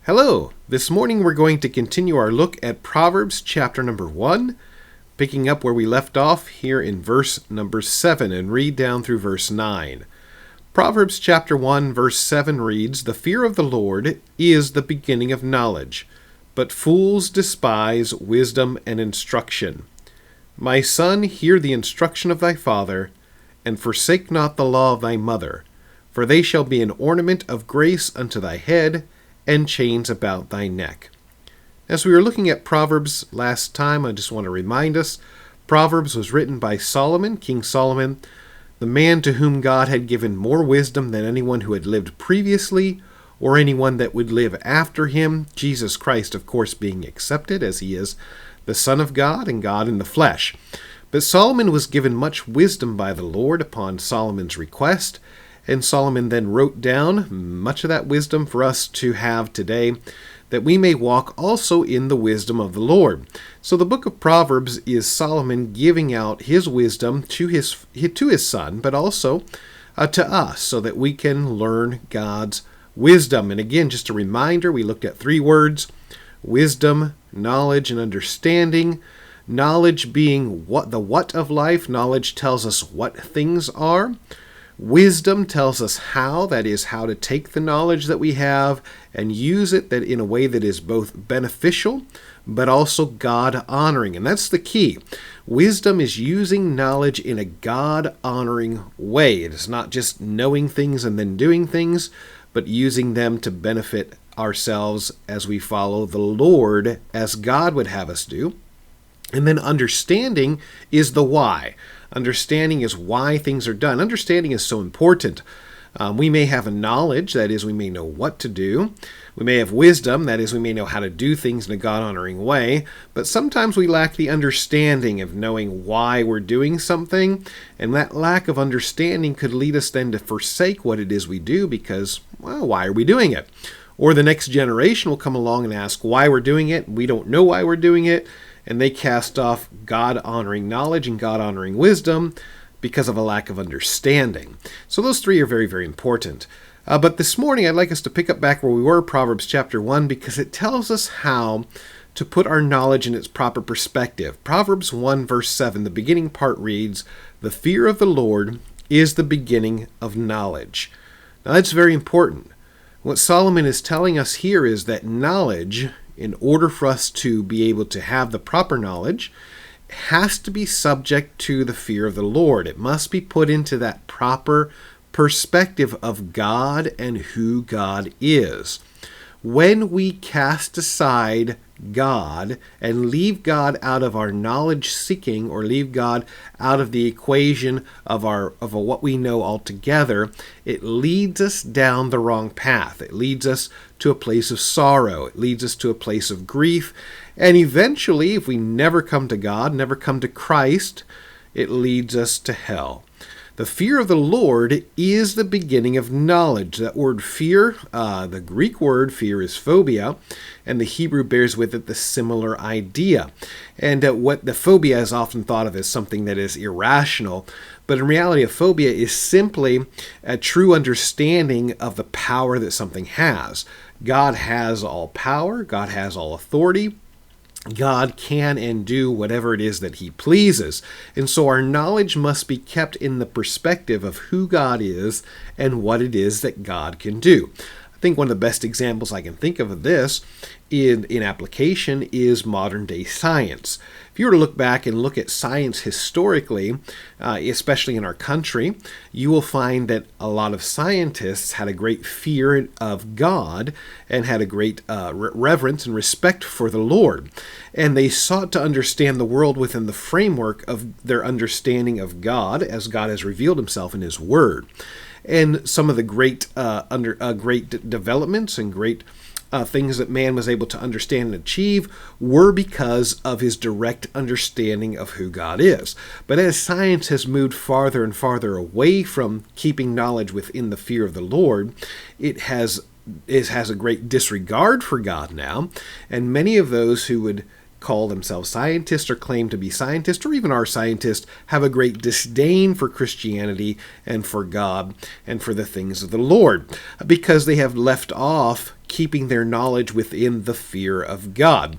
Hello! This morning we're going to continue our look at Proverbs chapter number 1, picking up where we left off here in verse number 7 and read down through verse 9. Proverbs chapter 1 verse 7 reads, "The fear of the Lord is the beginning of knowledge, but fools despise wisdom and instruction. My son, hear the instruction of thy father, and forsake not the law of thy mother, for they shall be an ornament of grace unto thy head, and chains about thy neck." As we were looking at Proverbs last time, I just want to remind us, Proverbs was written by Solomon, King Solomon, the man to whom God had given more wisdom than anyone who had lived previously, or anyone that would live after him, Jesus Christ, of course, being accepted, as he is the Son of God and God in the flesh. But Solomon was given much wisdom by the Lord upon Solomon's request, and Solomon then wrote down much of that wisdom for us to have today, that we may walk also in the wisdom of the Lord. So the book of Proverbs is Solomon giving out his wisdom to his son, but also to us, so that we can learn God's wisdom. And again, just a reminder, we looked at three words: wisdom, knowledge, and understanding. Knowledge being the what of life. Knowledge tells us what things are. Wisdom tells us how, that is, how to take the knowledge that we have and use it that in a way that is both beneficial but also God-honoring. And that's the key. Wisdom is using knowledge in a God-honoring way. It is not just knowing things and then doing things, but using them to benefit ourselves as we follow the Lord as God would have us do. And then understanding is the why. Understanding is why things are done. Understanding is so important. We may have a knowledge, that is, we may know what to do. We may have wisdom, that is, we may know how to do things in a God-honoring way. But sometimes we lack the understanding of knowing why we're doing something. And that lack of understanding could lead us then to forsake what it is we do because, well, why are we doing it? Or the next generation will come along and ask why we're doing it. We don't know why we're doing it. And they cast off God-honoring knowledge and God-honoring wisdom because of a lack of understanding. So those three are very, very important. But this morning, I'd like us to pick up back where we were, Proverbs chapter 1, because it tells us how to put our knowledge in its proper perspective. Proverbs 1, verse 7, the beginning part reads, "The fear of the Lord is the beginning of knowledge." Now, that's very important. What Solomon is telling us here is that knowledge, in order for us to be able to have the proper knowledge, has to be subject to the fear of the Lord. It must be put into that proper perspective of God and who God is. When we cast aside God and leave God out of our knowledge seeking, or leave God out of the equation of what we know altogether, it leads us down the wrong path. It leads us to a place of sorrow. It leads us to a place of grief. And eventually, if we never come to God, never come to Christ, it leads us to hell. The fear of the Lord is the beginning of knowledge. That word fear, the Greek word fear is phobia, and the Hebrew bears with it the similar idea. And what the phobia is often thought of as something that is irrational, but in reality a phobia is simply a true understanding of the power that something has. God has all power, God has all authority. God can and do whatever it is that he pleases. And so our knowledge must be kept in the perspective of who God is and what it is that God can do. I think one of the best examples I can think of this in application is modern day science. If you were to look back and look at science historically, especially in our country, you will find that a lot of scientists had a great fear of God and had a great reverence and respect for the Lord. And they sought to understand the world within the framework of their understanding of God as God has revealed himself in his word. And some of the great developments and great things that man was able to understand and achieve were because of his direct understanding of who God is. But as science has moved farther and farther away from keeping knowledge within the fear of the Lord, it has a great disregard for God now, and many of those who would call themselves scientists or claim to be scientists, or even are scientists, have a great disdain for Christianity and for God and for the things of the Lord, because they have left off keeping their knowledge within the fear of God.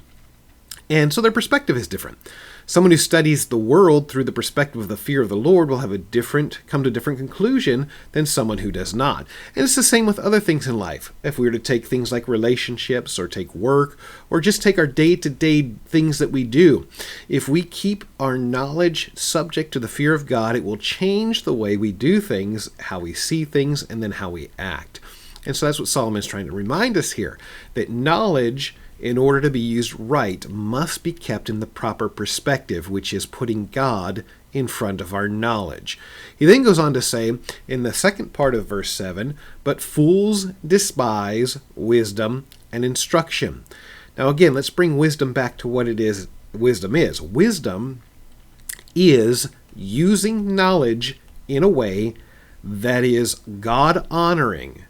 And so their perspective is different. Someone who studies the world through the perspective of the fear of the Lord will come to a different conclusion than someone who does not. And it's the same with other things in life. If we were to take things like relationships or take work or just take our day-to-day things that we do, if we keep our knowledge subject to the fear of God, it will change the way we do things, how we see things, and then how we act. And so that's what Solomon is trying to remind us here, that knowledge, in order to be used right, must be kept in the proper perspective, which is putting God in front of our knowledge. He then goes on to say in the second part of verse 7, "But fools despise wisdom and instruction." Now again, let's bring wisdom back to what it is wisdom is. Wisdom is using knowledge in a way that is God-honoring.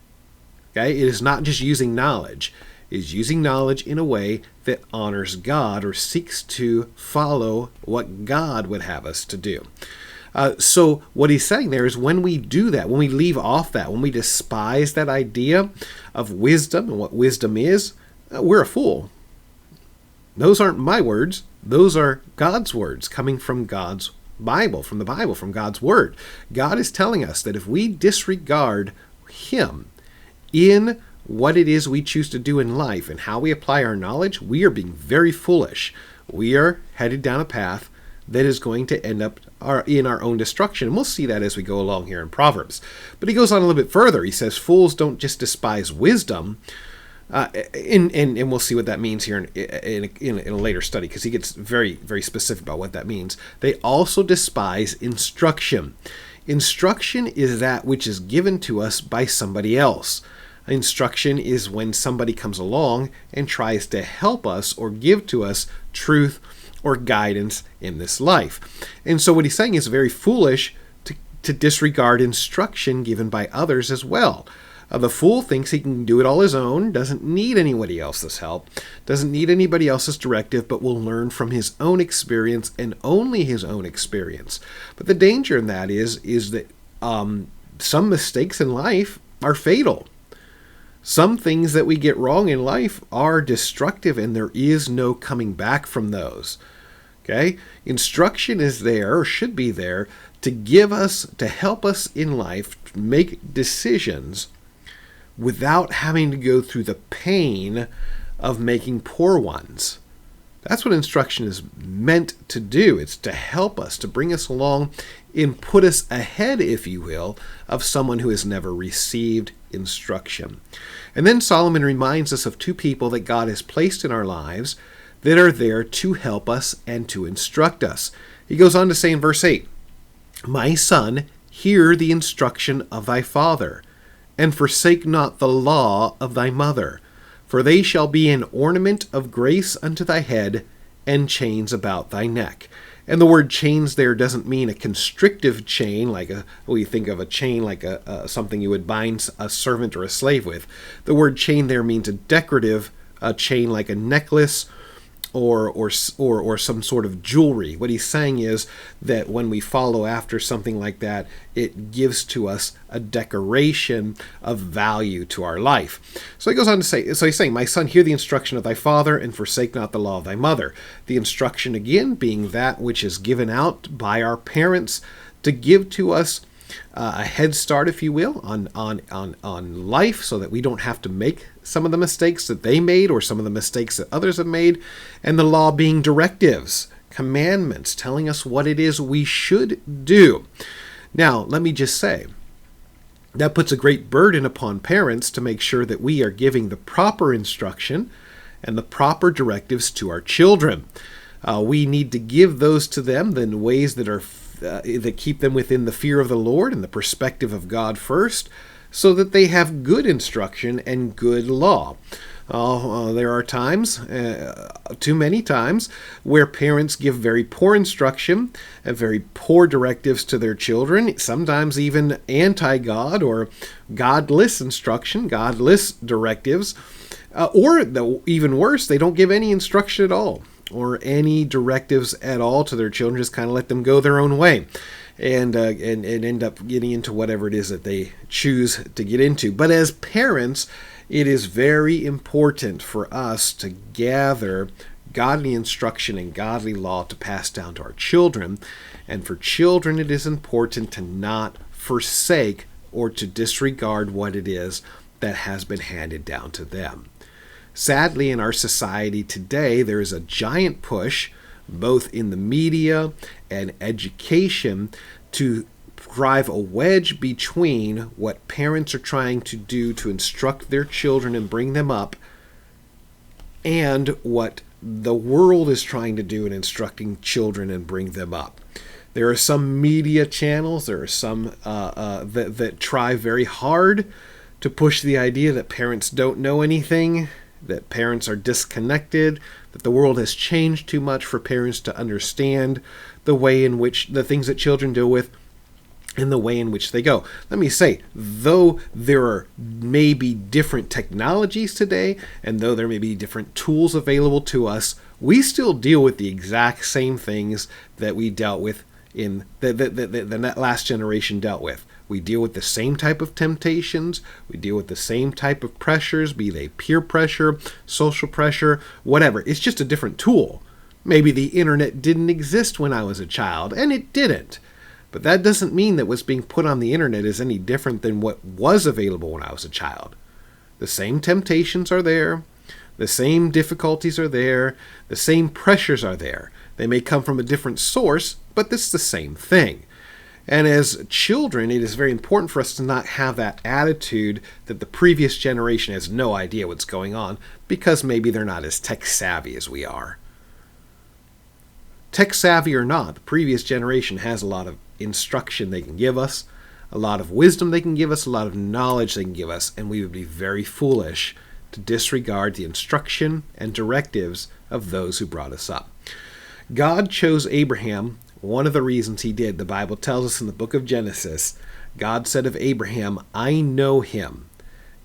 Okay? It is not just using knowledge. Is using knowledge in a way that honors God or seeks to follow what God would have us to do. So what he's saying there is when we do that, when we leave off that, when we despise that idea of wisdom and what wisdom is, we're a fool. Those aren't my words. Those are God's words coming from God's Bible, from God's Word. God is telling us that if we disregard Him in what it is we choose to do in life and how we apply our knowledge, we are being very foolish. We are headed down a path that is going to end up in our own destruction. And we'll see that as we go along here in Proverbs. But he goes on a little bit further. He says, fools don't just despise wisdom, and we'll see what that means here in a later study, because he gets very, very specific about what that means. They also despise instruction. Instruction is that which is given to us by somebody else. Instruction is when somebody comes along and tries to help us or give to us truth or guidance in this life. And so what he's saying is very foolish to disregard instruction given by others as well. The fool thinks he can do it all his own, doesn't need anybody else's help, doesn't need anybody else's directive, but will learn from his own experience and only his own experience. But the danger in that is that some mistakes in life are fatal. Some things that we get wrong in life are destructive, and there is no coming back from those. Okay? Instruction is there, or should be there, to help us in life make decisions without having to go through the pain of making poor ones. That's what instruction is meant to do. It's to help us, to bring us along and put us ahead, if you will, of someone who has never received instruction. And then Solomon reminds us of two people that God has placed in our lives that are there to help us and to instruct us. He goes on to say in verse 8, "My son, hear the instruction of thy father, and forsake not the law of thy mother. For they shall be an ornament of grace unto thy head, and chains about thy neck." And the word chains there doesn't mean a constrictive chain, like you think of a chain like something you would bind a servant or a slave with. The word chain there means a decorative chain, like a necklace or some sort of jewelry. What he's saying is that when we follow after something like that, it gives to us a decoration of value to our life. So he goes on to say, so he's saying, "My son, hear the instruction of thy father, and forsake not the law of thy mother." The instruction, again, being that which is given out by our parents to give to us a head start, if you will, on life, so that we don't have to make some of the mistakes that they made or some of the mistakes that others have made. And the law being directives, commandments, telling us what it is we should do. Now, let me just say, that puts a great burden upon parents to make sure that we are giving the proper instruction and the proper directives to our children. We need to give those to them in ways that keep them within the fear of the Lord and the perspective of God first, so that they have good instruction and good law. There are times, too many times, where parents give very poor instruction and very poor directives to their children, sometimes even anti-God or godless instruction, godless directives, or even worse, they don't give any instruction at all or any directives at all to their children, just kind of let them go their own way. And end up getting into whatever it is that they choose to get into. But as parents, It is very important for us to gather godly instruction and godly law to pass down to our children. And for children, it is important to not forsake or to disregard what it is that has been handed down to them. Sadly, in our society today, there is a giant push, both in the media and education, to drive a wedge between what parents are trying to do to instruct their children and bring them up and what the world is trying to do in instructing children and bring them up. There are some media channels, there are some that try very hard to push the idea that parents don't know anything, that parents are disconnected, that the world has changed too much for parents to understand the way in which the things that children deal with and the way in which they go. Let me say, though there are maybe different technologies today, and though there may be different tools available to us, we still deal with the exact same things that we dealt with in the last generation dealt with. We deal with the same type of temptations. We deal with the same type of pressures, be they peer pressure, social pressure, whatever. It's just a different tool. Maybe the internet didn't exist when I was a child, and it didn't. But that doesn't mean that what's being put on the internet is any different than what was available when I was a child. The same temptations are there. The same difficulties are there. The same pressures are there. They may come from a different source, but it's the same thing. And as children, it is very important for us to not have that attitude that the previous generation has no idea what's going on because maybe they're not as tech savvy as we are. Tech savvy or not, the previous generation has a lot of instruction they can give us, a lot of wisdom they can give us, a lot of knowledge they can give us, and we would be very foolish to disregard the instruction and directives of those who brought us up. God chose Abraham. One of the reasons he did, the Bible tells us in the book of Genesis, God said of Abraham, I know him,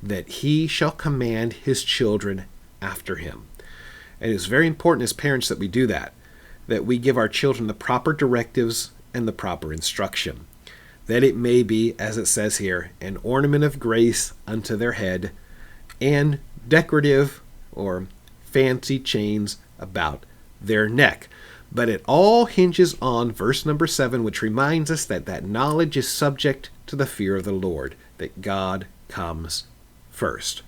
that he shall command his children after him. And it's very important as parents that we do that we give our children the proper directives and the proper instruction, that it may be, as it says here, an ornament of grace unto their head, and decorative or fancy chains about their neck. But it all hinges on verse number 7, which reminds us that that knowledge is subject to the fear of the Lord, that God comes first.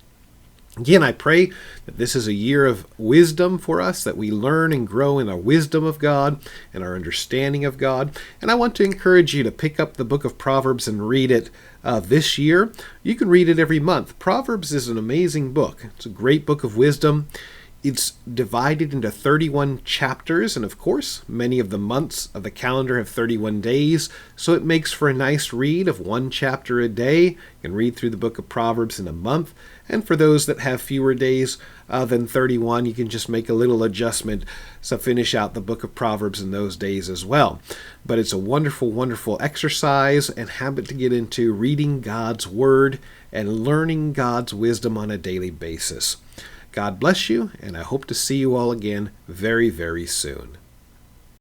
Again, I pray that this is a year of wisdom for us, that we learn and grow in our wisdom of God and our understanding of God. And I want to encourage you to pick up the book of Proverbs and read it this year. You can read it every month. Proverbs is an amazing book. It's a great book of wisdom. It's divided into 31 chapters, and of course, many of the months of the calendar have 31 days, so it makes for a nice read of one chapter a day. You can read through the book of Proverbs in a month, and for those that have fewer days than 31, you can just make a little adjustment to finish out the book of Proverbs in those days as well. But it's a wonderful, wonderful exercise and habit to get into, reading God's Word and learning God's wisdom on a daily basis. God bless you, and I hope to see you all again very, very soon.